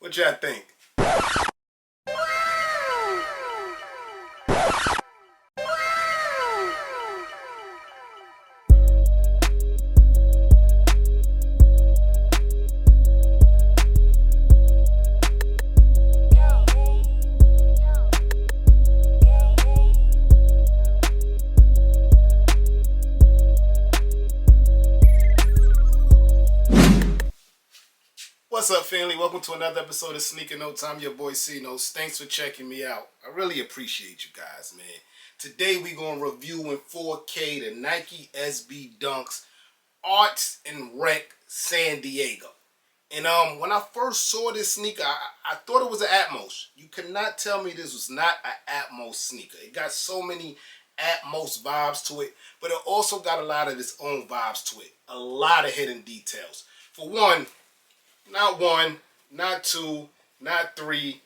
What y'all think? What's up, family? Welcome to another episode of Sneaker Notes. I'm your boy C Notes. Thanks for checking me out. I really appreciate you guys, man. Today we're going to review in 4K the Nike SB Dunks Arts and Rec San Diego. And when I first saw this sneaker, I thought it was an ATMOS. You could not tell me this was not an ATMOS sneaker. It got so many ATMOS vibes to it, but it also got a lot of its own vibes to it. A lot of hidden details. For one, not two, not three,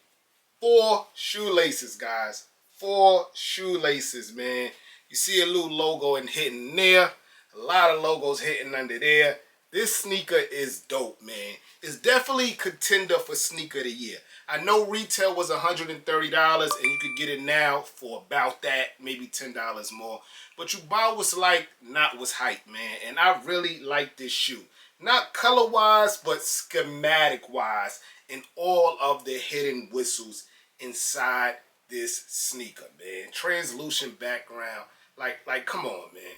4 shoelaces, guys. 4 shoelaces, man. You see a little logo and hitting there. A lot of logos hitting under there. This sneaker is dope, man. It's definitely a contender for sneaker of the year. I know retail was $130 and you could get it now for about that, maybe $10 more. But you buy what's like, not what's hype, man. And I really like this shoe. Not color-wise, but schematic-wise, and all of the hidden whistles inside this sneaker, man. Translucent background. Like, come on, man.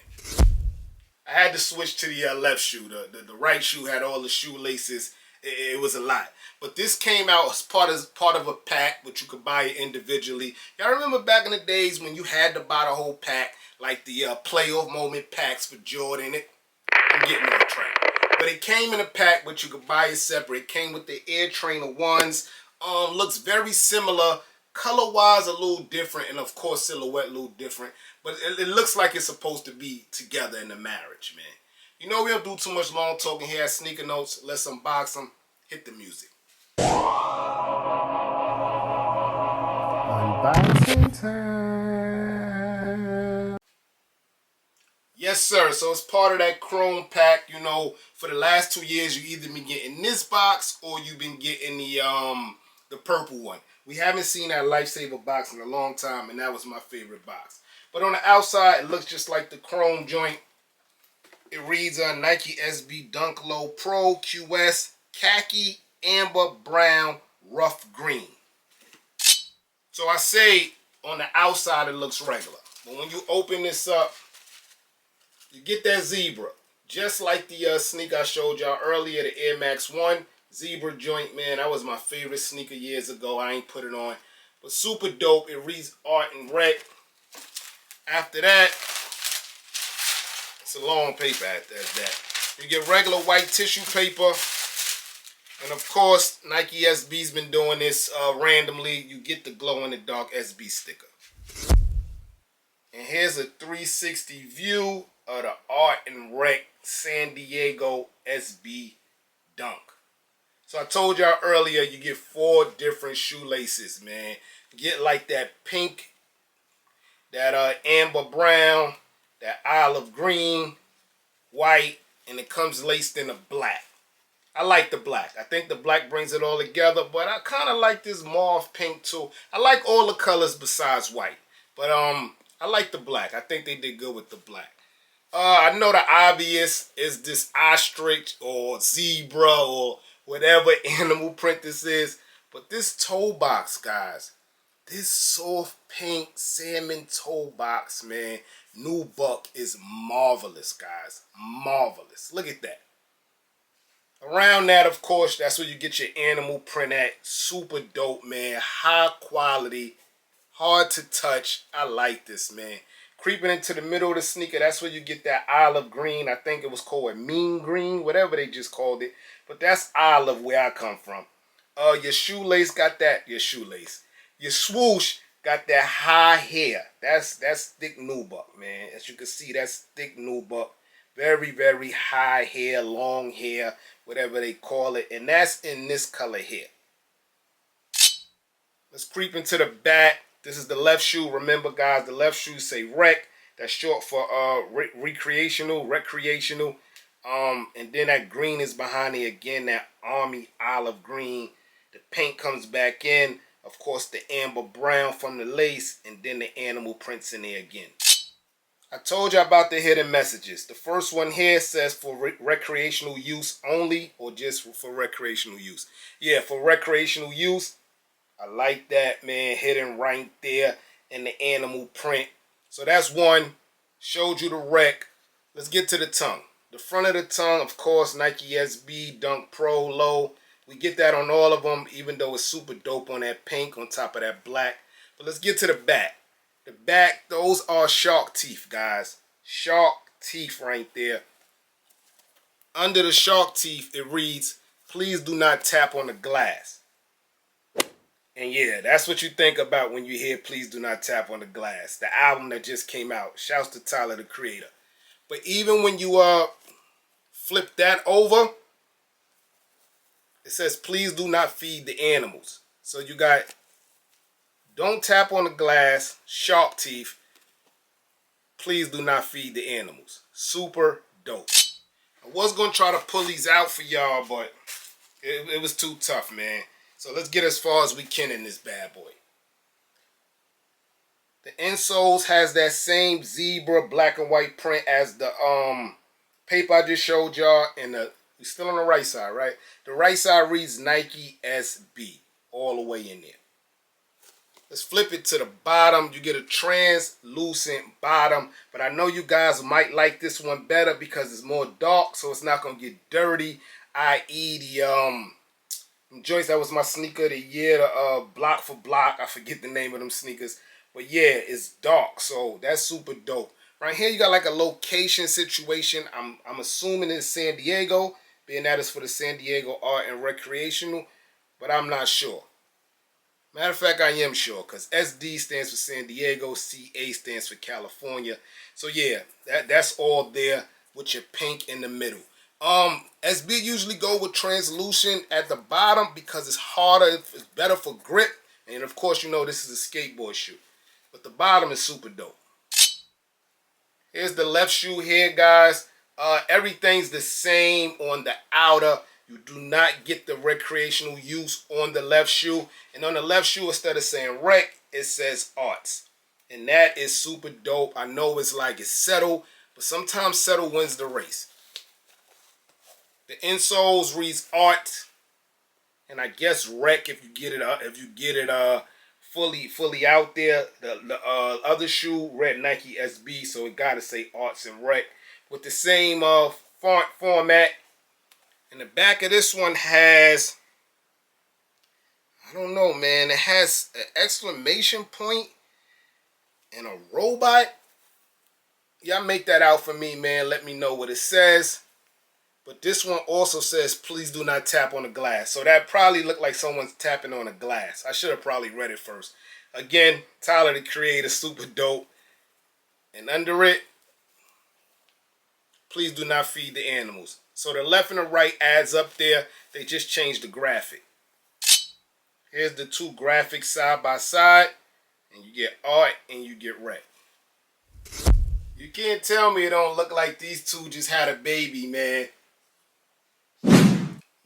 I had to switch to the left shoe. The right shoe had all the shoelaces. It was a lot. But this came out as part of a pack, but you could buy it individually. Y'all remember back in the days when you had to buy the whole pack, like the playoff moment packs for Jordan? I'm getting on track. But it came in a pack, but you could buy it separate. It came with the Air Trainer 1s. Looks very similar. Color-wise, a little different. And, of course, silhouette a little different. But it looks like it's supposed to be together in a marriage, man. You know, we don't do too much long talking here at Sneaker Notes. Let's unbox them. Hit the music. Unboxing time. Yes, sir. So it's part of that chrome pack. You know, for the last 2 years, you either been getting this box or you've been getting the purple one. We haven't seen that Lifesaver box in a long time, and that was my favorite box. But on the outside, it looks just like the chrome joint. It reads Nike SB Dunk Low Pro QS Khaki Amber Brown Rough Green. So I say on the outside it looks regular. But when you open this up, you get that zebra. Just like the sneaker I showed y'all earlier, the Air Max 1 zebra joint, man. That was my favorite sneaker years ago. I ain't put it on. But super dope. It reads Art and Rec. After that, it's a long paper after that. You get regular white tissue paper. And of course, Nike SB's been doing this randomly. You get the glow-in-the-dark SB sticker. And here's a 360 view of the Art and Rec San Diego SB Dunk. So I told y'all earlier, you get 4 different shoelaces, man. Get like that pink, that amber brown, that olive green, white, and it comes laced in a black. I like the black. I think the black brings it all together, but I kind of like this mauve pink too. I like all the colors besides white, but I like the black. I think they did good with the black. I know the obvious is this ostrich or zebra or whatever animal print this is, but this toe box, guys, this soft pink salmon toe box, man, nubuck is marvelous, guys. Marvelous. Look at that. Around that, of course, that's where you get your animal print at. Super dope, man. High quality. Hard to touch. I like this, man. Creeping into the middle of the sneaker, that's where you get that olive green. I think it was called a mean green, whatever they just called it. But that's olive where I come from. Your shoelace got that. Your shoelace. Your swoosh got that high hair. That's thick nubuck, man. As you can see, that's thick nubuck. Very, very high hair, long hair, whatever they call it. And that's in this color here. Let's creep into the back. This is the left shoe. Remember, guys, the left shoe say rec. That's short for recreational. And then that green is behind it again, that army olive green. The paint comes back in. Of course, the amber brown from the lace, and then the animal prints in there again. I told you about the hidden messages. The first one here says for recreational use only, or just for recreational use. Yeah, for recreational use. I like that, man. Hidden right there in the animal print. So that's one. Showed you the rec. Let's get to the tongue. The front of the tongue, of course, Nike SB, Dunk Pro, Low. We get that on all of them, even though it's super dope on that pink on top of that black. But let's get to the back. The back, those are shark teeth, guys. Shark teeth right there. Under the shark teeth, it reads, please do not tap on the glass. And yeah, that's what you think about when you hear Please Do Not Tap on the Glass. The album that just came out. Shouts to Tyler, the creator. But even when you flip that over, it says please do not feed the animals. So you got don't tap on the glass, shark teeth. Please do not feed the animals. Super dope. I was going to try to pull these out for y'all, but it was too tough, man. So let's get as far as we can in this bad boy. The insoles has that same zebra black and white print as the paper I just showed y'all. And we're still on the right side, right? The right side reads Nike SB all the way in there. Let's flip it to the bottom. You get a translucent bottom. But I know you guys might like this one better because it's more dark, so it's not going to get dirty. I.e. the Joyce, that was my sneaker of the year, the block for block. I forget the name of them sneakers. But yeah, it's dark, so that's super dope. Right here, you got like a location situation. I'm assuming it's San Diego, being that it's for the San Diego Art and Recreational, but I'm not sure. Matter of fact, I am sure, because SD stands for San Diego, CA stands for California. So yeah, that's all there with your pink in the middle. SB usually go with translucent at the bottom because it's harder, it's better for grip. And of course, you know this is a skateboard shoe. But the bottom is super dope. Here's the left shoe here, guys. Everything's the same on the outer. You do not get the recreational use on the left shoe. And on the left shoe, instead of saying rec, it says arts. And that is super dope. I know it's like it's settled, but sometimes settle wins the race. The insoles reads art, and I guess rec if you get it fully out there. The other shoe read Nike SB, so it gotta say arts and rec with the same font format. And the back of this one has, I don't know, man. It has an exclamation point and a robot. Y'all make that out for me, man. Let me know what it says. But this one also says, please do not tap on the glass. So that probably looked like someone's tapping on a glass. I should have probably read it first. Again, Tyler, the creator, super dope. And under it, please do not feed the animals. So the left and the right adds up there. They just changed the graphic. Here's the two graphics side by side. And you get art and you get rec. You can't tell me it don't look like these two just had a baby, man.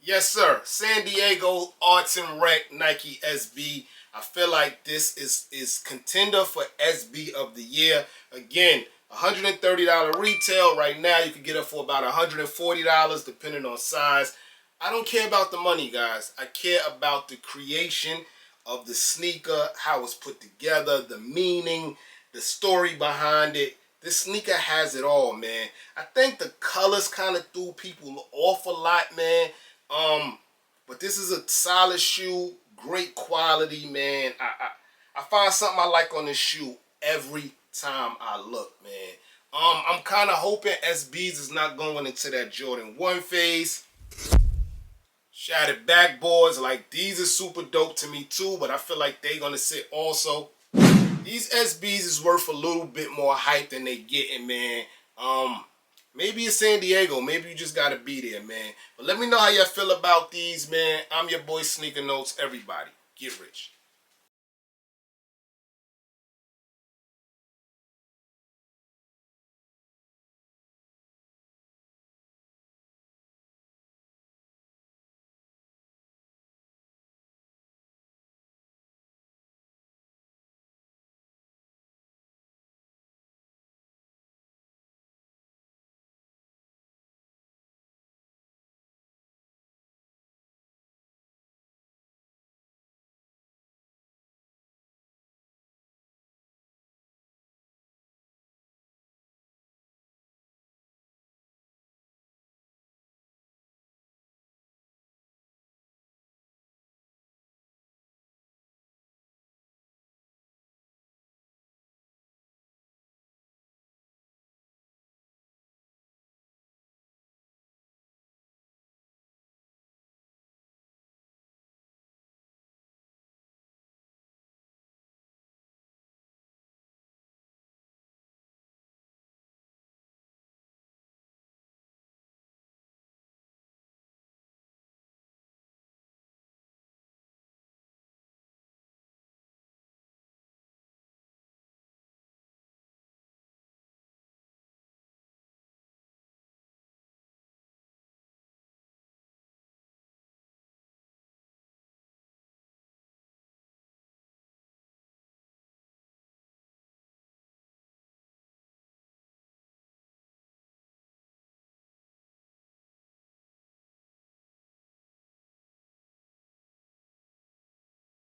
Yes, sir. San Diego Arts and Rec Nike SB. I feel like this is contender for SB of the year. Again, $130 retail. Right now, you can get it for about $140, depending on size. I don't care about the money, guys. I care about the creation of the sneaker, how it's put together, the meaning, the story behind it. This sneaker has it all, man. I think the colors kind of threw people off a lot, man. But this is a solid shoe, great quality, man. I find something I like on this shoe every time I look, man. I'm kind of hoping SBs is not going into that Jordan 1 phase. Shattered backboards, like these are super dope to me too, but I feel like they're gonna sit also. These SBs is worth a little bit more hype than they getting, man. Maybe it's San Diego. Maybe you just gotta be there, man. But let me know how y'all feel about these, man. I'm your boy Sneaker Notes. Everybody, get rich.